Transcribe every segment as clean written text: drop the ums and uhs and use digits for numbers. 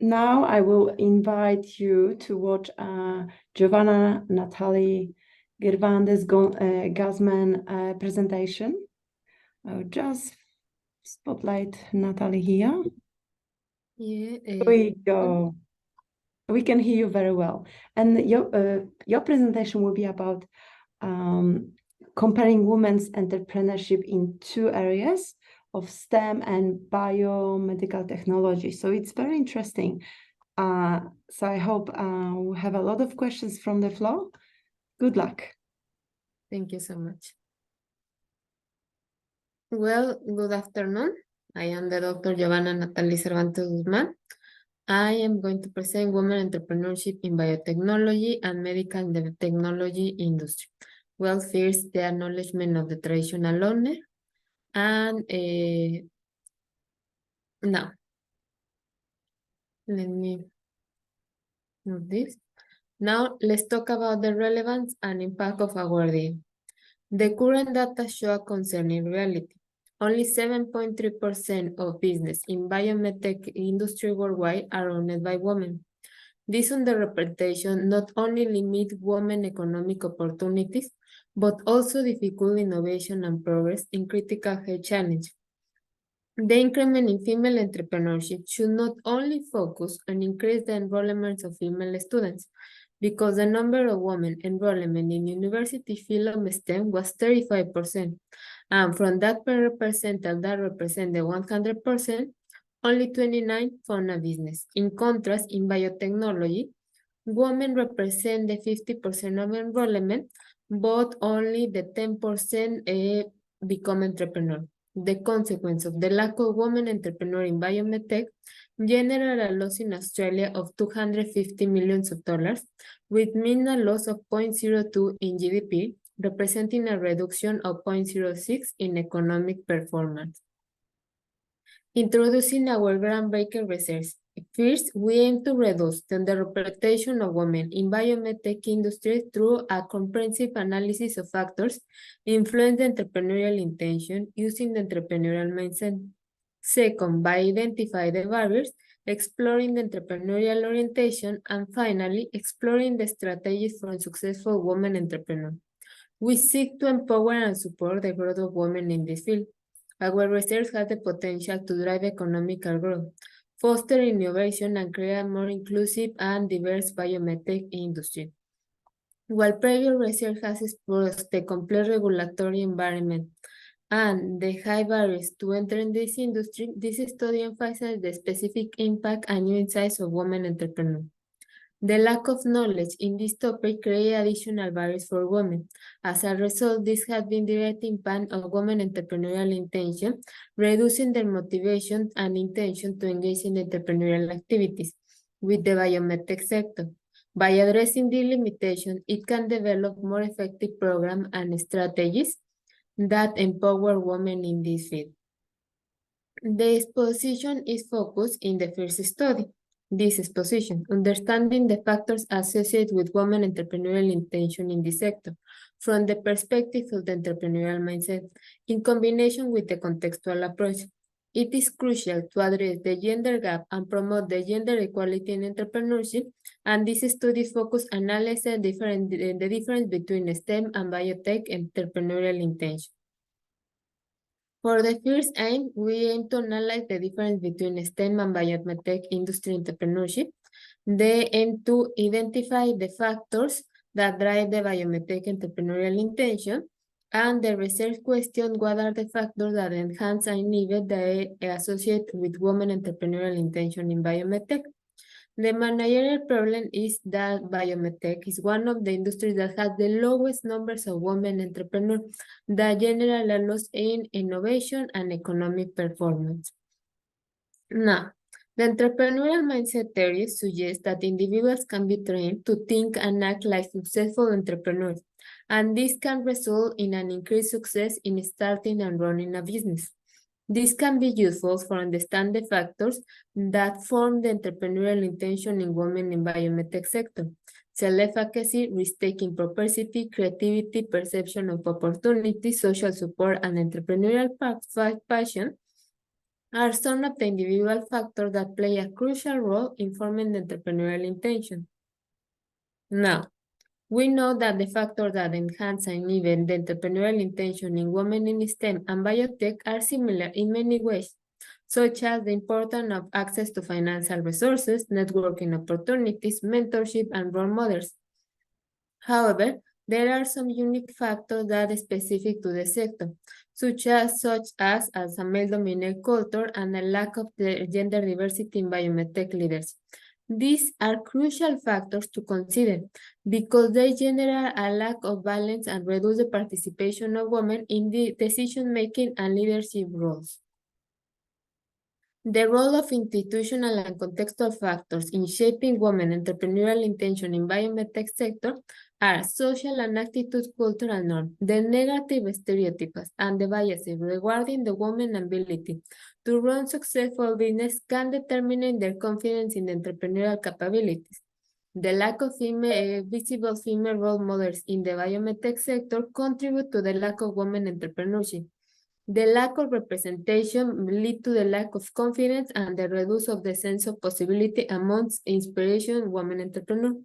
now I will invite you to watch Jovanna Nathalie Cervantes Guzman presentation. I'll just spotlight Nathalie here. Yeah. Here we go. We can hear you very well. And your presentation will be about comparing women's entrepreneurship in two areas of STEM and biomedical technology. So it's very interesting. So I hope we have a lot of questions from the floor. Good luck. Thank you so much. Well, good afternoon. I am the Dr. Jovanna Nathalie Cervantes Guzman. I am going to present women entrepreneurship in biotechnology and medical technology industry. Well, first, the acknowledgement of the traditional owner. And now, let me move this. Now, let's talk about the relevance and impact of awarding. The current data show a concerning reality. Only 7.3% of business in biomedtech industry worldwide are owned by women. This underrepresentation not only limits women economic opportunities, but also difficult innovation and progress in critical health challenges. The increment in female entrepreneurship should not only focus on increase the enrollment of female students, because the number of women enrollment in university field of STEM was 35%. And from that percentile that represent the 100%, only 29 found a business. In contrast, in biotechnology, women represent the 50% of enrollment, but only the 10% become entrepreneur. The consequence of the lack of women entrepreneurs in biomedtech generate a loss in Australia of $250 million, which means a loss of 0.02 in GDP, representing a reduction of 0.06 in economic performance. Introducing our groundbreaking research. First, we aim to reduce the underrepresentation of women in biomedtech industry through a comprehensive analysis of factors influencing entrepreneurial intention using the entrepreneurial mindset. Second, by identifying the barriers, exploring the entrepreneurial orientation, and finally, exploring the strategies for a successful women entrepreneur. We seek to empower and support the growth of women in this field. Our research has the potential to drive economic growth, foster innovation, and create a more inclusive and diverse biomedtech industry. While previous research has exposed the complex regulatory environment and the high barriers to enter in this industry, this study emphasizes the specific impact and new insights of women entrepreneurs. The lack of knowledge in this topic creates additional barriers for women. As a result, this has been direct impact on women entrepreneurial intention, reducing their motivation and intention to engage in entrepreneurial activities with the biomedtech sector. By addressing these limitations, it can develop more effective programs and strategies that empower women in this field. The exposition is focused in the first study. This exposition, understanding the factors associated with women entrepreneurial intention in this sector from the perspective of the entrepreneurial mindset in combination with the contextual approach. It is crucial to address the gender gap and promote the gender equality in entrepreneurship, and this study focus analyzes the difference between STEM and biotech entrepreneurial intention. For the first aim, we aim to analyze the difference between STEM and biomedtech industry entrepreneurship. They aim to identify the factors that drive the biomedtech entrepreneurial intention, and the research question what are the factors that enhance and inhibit the associated with women entrepreneurial intention in biomedtech. The managerial problem is that biomedtech is one of the industries that has the lowest numbers of women entrepreneurs that generally are lost in innovation and economic performance. Now, the entrepreneurial mindset theory suggests that individuals can be trained to think and act like successful entrepreneurs, and this can result in an increased success in starting and running a business. This can be useful for understand the factors that form the entrepreneurial intention in women in biomedtech sector. Self-efficacy, risk-taking propensity, creativity, perception of opportunity, social support, and entrepreneurial passion are some of the individual factors that play a crucial role in forming the entrepreneurial intention. Now, we know that the factors that enhance and even the entrepreneurial intention in women in STEM and biotech are similar in many ways, such as the importance of access to financial resources, networking opportunities, mentorship, and role models. However, there are some unique factors that are specific to the sector, such as a male-dominated culture and a lack of gender diversity in biomedtech leaders. These are crucial factors to consider because they generate a lack of balance and reduce the participation of women in the decision-making and leadership roles. The role of institutional and contextual factors in shaping women entrepreneurial intention in biomedtech sector are social and attitude cultural norms, the negative stereotypes, and the biases regarding the woman's ability to run successful business can determine their confidence in entrepreneurial capabilities. The lack of visible female role models in the biomedtech sector contribute to the lack of women entrepreneurship. The lack of representation lead to the lack of confidence and the reduce of the sense of possibility amongst inspiration women entrepreneurs.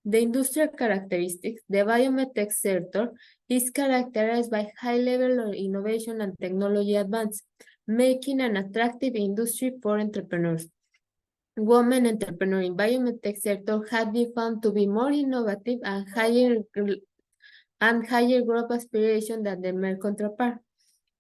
The industrial characteristics, the biomedtech sector is characterized by high level of innovation and technology advance, making an attractive industry for entrepreneurs. Women entrepreneurs in biomedtech sector have been found to be more innovative and higher growth aspiration than their male counterpart.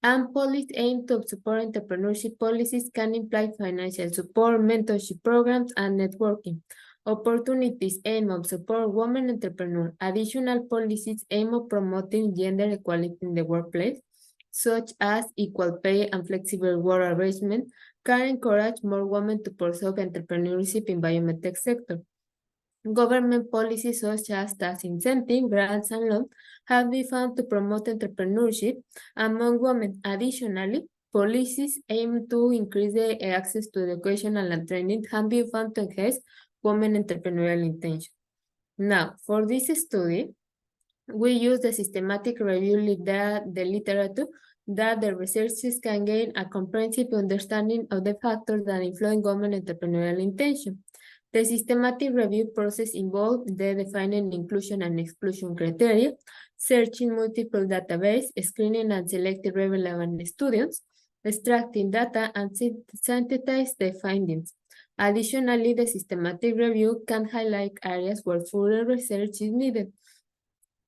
And policies aimed to support entrepreneurship policies can imply financial support, mentorship programs, and networking. Opportunities aim at support women entrepreneurs. Additional policies aim at promoting gender equality in the workplace, such as equal pay and flexible work arrangement, can encourage more women to pursue entrepreneurship in biomedtech sector. Government policies such as tax incentive, grants, and loans have been found to promote entrepreneurship among women. Additionally, policies aim to increase the access to educational and training have been found to enhance women entrepreneurial intention. Now, for this study, we use the systematic review of the literature that the researchers can gain a comprehensive understanding of the factors that influence women entrepreneurial intention. The systematic review process involves the defining inclusion and exclusion criteria, searching multiple databases, screening and selecting relevant students, extracting data, and synthesize the findings. Additionally, the systematic review can highlight areas where further research is needed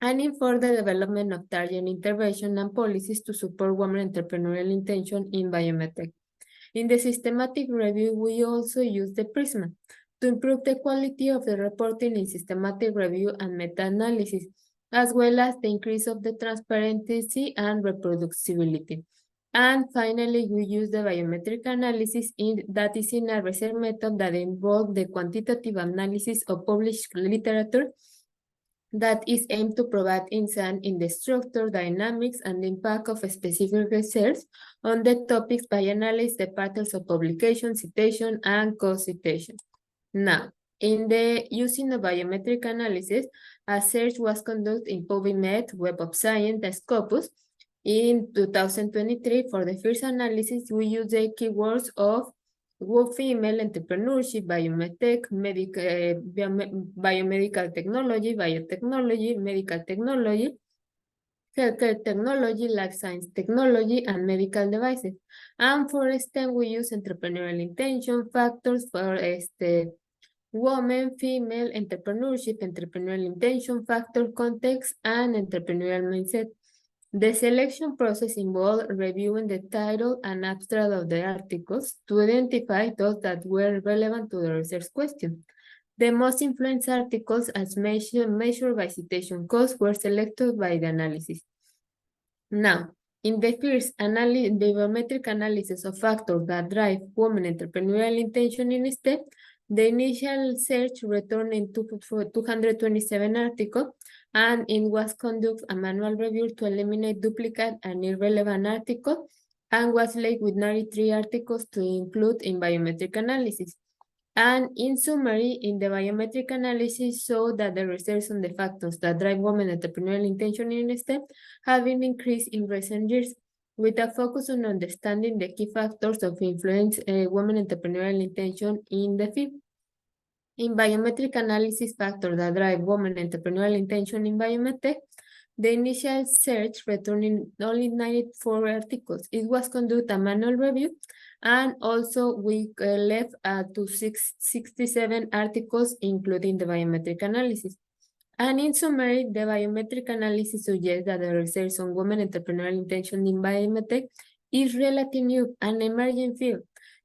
and inform the development of target intervention and policies to support women entrepreneurial intention in biomedtech. In the systematic review, we also use the PRISMA to improve the quality of the reporting in systematic review and meta-analysis, as well as the increase of the transparency and reproducibility. And finally, we use the biometric analysis that is in a research method that involves the quantitative analysis of published literature that is aimed to provide insight in the structure, dynamics, and impact of a specific research on the topics by analyzing the patterns of publication, citation, and co-citation. Now, in the using of biometric analysis, a search was conducted in PubMed, Web of Science, and Scopus. In 2023, for the first analysis, we used the keywords of female entrepreneurship, biomedtech, biomedical technology, biotechnology, medical technology, healthcare technology, life science technology, and medical devices. And for STEM, we use entrepreneurial intention factors for woman, female, entrepreneurship, entrepreneurial intention factor, context, and entrepreneurial mindset. The selection process involved reviewing the title and abstract of the articles to identify those that were relevant to the research question. The most influenced articles as measured by citation cost were selected by the analysis. Now, in the first biometric analysis of factors that drive women entrepreneurial intention in STEM, the initial search returned in 227 articles, and it was conducted a manual review to eliminate duplicate and irrelevant articles, and was left with 93 articles to include in biometric analysis. And in summary, in the biometric analysis showed that the research on the factors that drive women entrepreneurial intention in STEM have been increased in recent years. with a focus on understanding the key factors of influence women entrepreneurial intention in the field. In biometric analysis factors that drive women entrepreneurial intention in BioMedTech, the initial search returned only 94 articles. It was conducted a manual review, and also we left to 67 articles, including the biometric analysis. And in summary, the biometric analysis suggests that the research on women entrepreneurial intention in BioMedTech is relatively new and emerging field.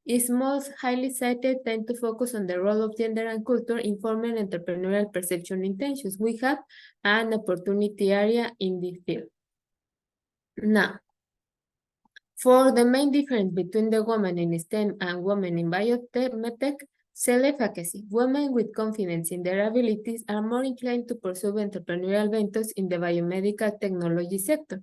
Its most highly cited tend to focus on the role of gender and culture in forming entrepreneurial perception intentions. We have an opportunity area in this field. Now, for the main difference between the women in STEM and women in biotech, self-efficacy. Women with confidence in their abilities are more inclined to pursue entrepreneurial ventures in the biomedical technology sector.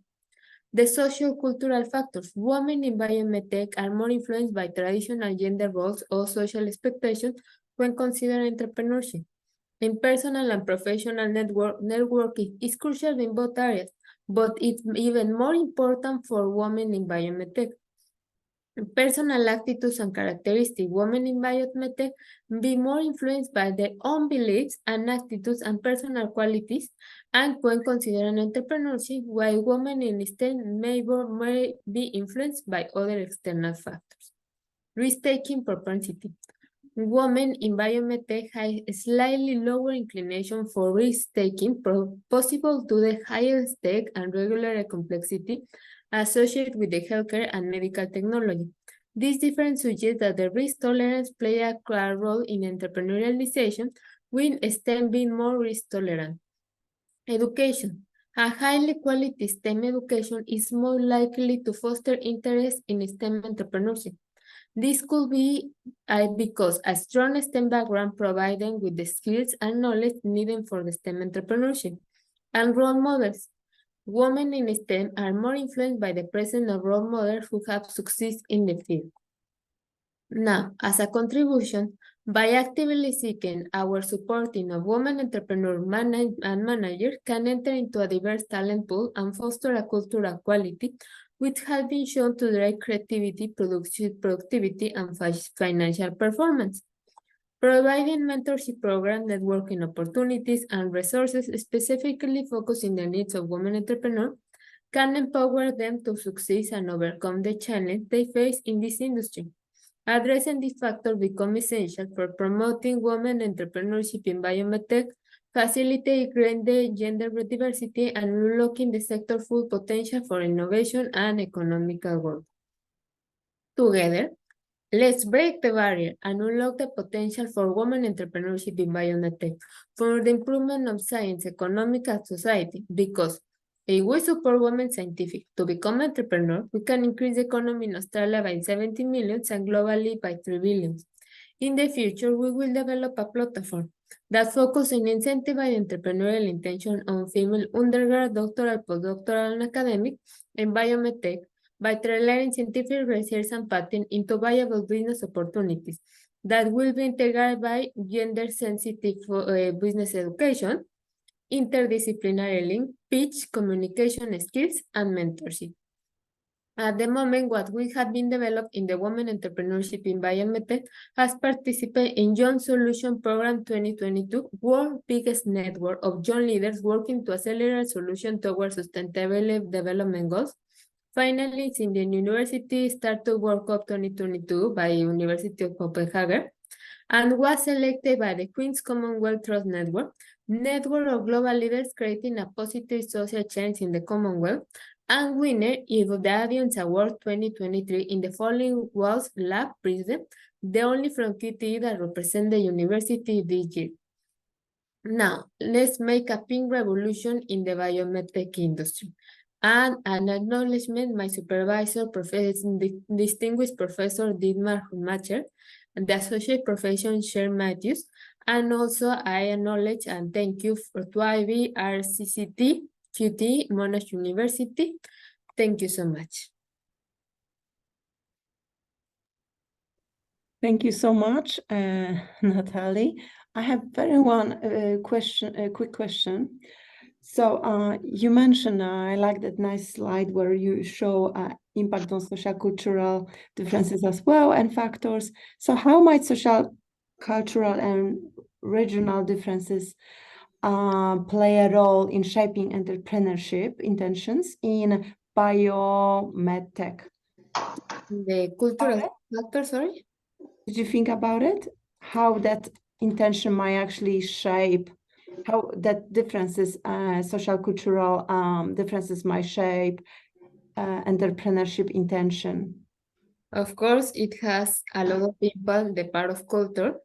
The social-cultural factors. Women in biomedtech are more influenced by traditional gender roles or social expectations when considering entrepreneurship. In personal and professional networking is crucial in both areas, but it's even more important for women in biomedtech. Personal attitudes and characteristics. Women in biomedtech be more influenced by their own beliefs and attitudes and personal qualities, and when considering entrepreneurship, while women in STEM may be influenced by other external factors. Risk-taking propensity. Women in biomedtech have a slightly lower inclination for risk-taking, possible to the higher stake and regular complexity associated with the healthcare and medical technology. This difference suggests that the risk tolerance play a clear role in entrepreneurialization, with STEM being more risk tolerant. Education. A highly quality STEM education is more likely to foster interest in STEM entrepreneurship. This could be because a strong STEM background provides them with the skills and knowledge needed for the STEM entrepreneurship. And role models. Women in STEM are more influenced by the presence of role models who have succeeded in the field. Now, as a contribution, by actively seeking our supporting of women entrepreneurs and managers can enter into a diverse talent pool and foster a culture of quality, which has been shown to drive creativity, productivity, and financial performance. Providing mentorship programs, networking opportunities, and resources specifically focusing the needs of women entrepreneurs can empower them to succeed and overcome the challenge they face in this industry. Addressing these factors become essential for promoting women entrepreneurship in biomedtech, facilitating gender diversity, and unlocking the sector's full potential for innovation and economical growth. Together, let's break the barrier and unlock the potential for women entrepreneurship in biomedtech for the improvement of science, economic, and society. Because if we support women scientific to become entrepreneurs, we can increase the economy in Australia by 70 million and globally by 3 billion. In the future, we will develop a platform that focuses on incentivizing entrepreneurial intention on female undergrad, doctoral, postdoctoral, and academic in biomedtech by tailoring scientific research and patent into viable business opportunities that will be integrated by gender-sensitive business education, interdisciplinary link, pitch, communication skills, and mentorship. At the moment, what we have been developed in the Women Entrepreneurship in Biomedtech has participated in Young Solution Program 2022, world's biggest network of young leaders working to accelerate solutions towards sustainable development goals. Finally, it's in the University Startup World Cup 2022 by University of Copenhagen, and was selected by the Queen's Commonwealth Trust Network of global leaders creating a positive social change in the Commonwealth, and winner of the Audience Award 2023 in the following was Lab Brisbane, the only from QTE that represent the university this year. Now, let's make a pink revolution in the biomedtech industry. And an acknowledgement, my supervisor, distinguished Professor Dietmar Hutmacher, and the Associate Professor Chair Mathews, and also I acknowledge and thank you to IB, RCCT, QT, Monash University. Thank you so much. Thank you so much, Nathalie. I have a quick question. So you mentioned, I like that nice slide where you show impact on social cultural differences as well and factors. So how might social, cultural and regional differences play a role in shaping entrepreneurship intentions in bio-medtech? The cultural factor, sorry? Did you think about it? How that intention might actually shape, how that differences, social cultural differences might shape entrepreneurship intention? Of course, it has a lot of impact, the part of culture.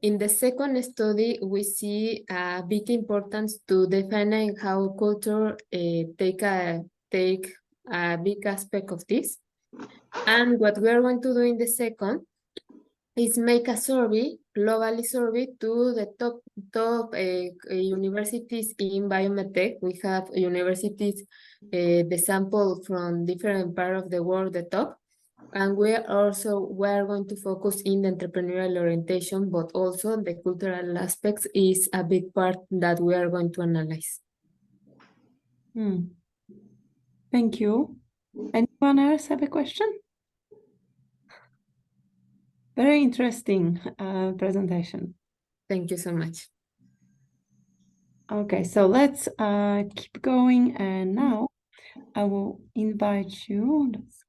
In the second study, we see a big importance to defining how culture take a big aspect of this. And what we are going to do in the second is make a survey, globally survey to the top universities in biomedtech. We have universities, the sample from different part of the world, the top. And we are going to focus in the entrepreneurial orientation, but also the cultural aspects is a big part that we are going to analyze. Thank you. Anyone else have a question? Very interesting presentation. Thank you so much. Okay, so let's keep going. And now I will invite you. Let's